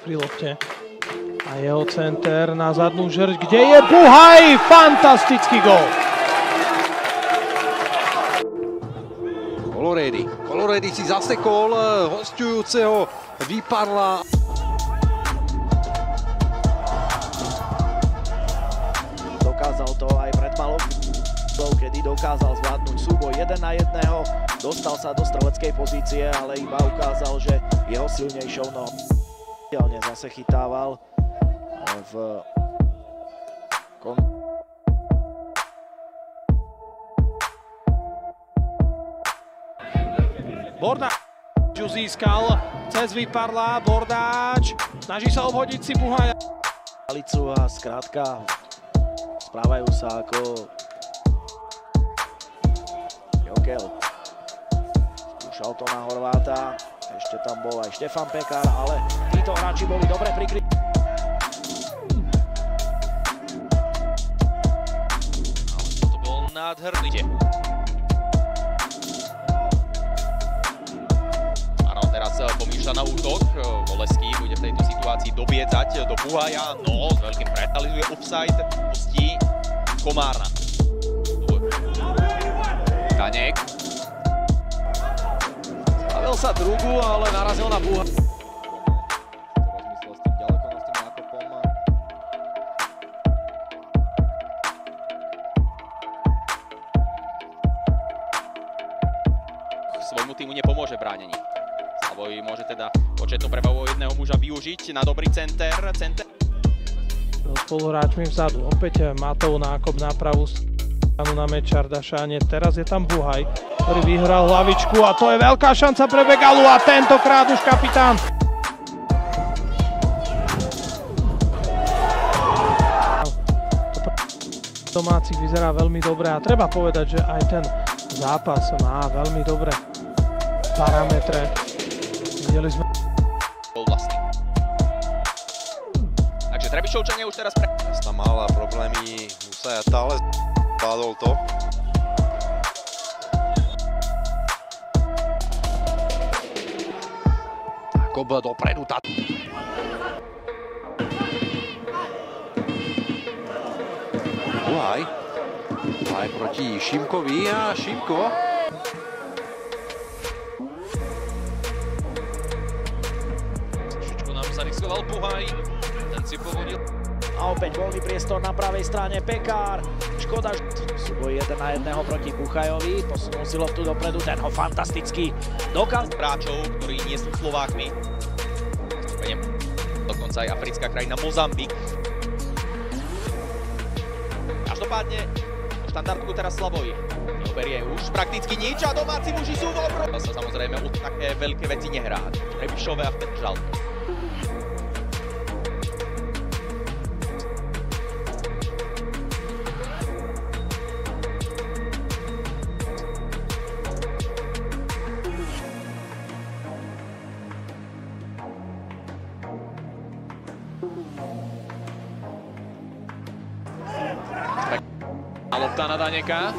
pri lopte. A jeho center na zadnú žrť, kde je Buhaj! Fantastický gól! Coloredi si zasekol hosťujúceho Výparla. Dokázal to aj pred malou, kedy dokázal zvládnuť súboj 1 na 1. Dostal sa do streleckej pozície, ale iba ukázal, že jeho silnejšou nohou zase chytával v Bordáč ju získal cez Výparla, Bordáč snaží sa obhodiť si Buhaja. Alicu a skrátka správajú sa ako Jokel. Skúšal to na Horváta, ešte tam bol aj Štefan Pekár, ale títo hráči boli dobre prikrytí. To bol nádherný. Teraz pomýšľa na útok, Voleský bude v tejto situácii dobiedzať do Buhaja, no s veľkým realizuje offside, pustí Komárna. Danek. Spravil sa drugu, ale narazil na Buhaja. Rozmyslel s tým ďaleko, s tým nákopom. Svojmu týmu nepomôže bránení. Slavoj môže teda početnú prevahu jedného muža využiť na dobrý center. So spoluhráčmi vzadu. Opäť Matov nákop na pravú stranu na Mečardaša. Teraz je tam Buhaj, ktorý vyhral hlavičku a to je veľká šanca pre Begalu a tentokrát už kapitán. Domácich vyzerá veľmi dobre a treba povedať, že aj ten zápas má veľmi dobré parametre. Videli sme. Bol vlastný. Takže Trebišovčania už teraz Tam mala problémy Musajata, ale zvládol to. Kob dopredu. Buhaj. Buhaj proti Šimkovi a Šimko. Zariskoval Buhaj, ten si povodil. A opäť voľný priestor na pravej strane Pekár. Škoda, súboj 1 na 1 proti Buchajovi. Posunul si loptu dopredu, ten ho fantasticky dokázal. Hráčov, ktorí nie sú Slovákmi. Dokonca aj africká krajina Mozambik. Každopádne štandardku teraz Slavoj. Neoberie už prakticky nič a domáci muži sú v obru. Sa samozrejme už také veľké veci nehrá. Trebišové a vtedy Žalko. Lopta na Daneka.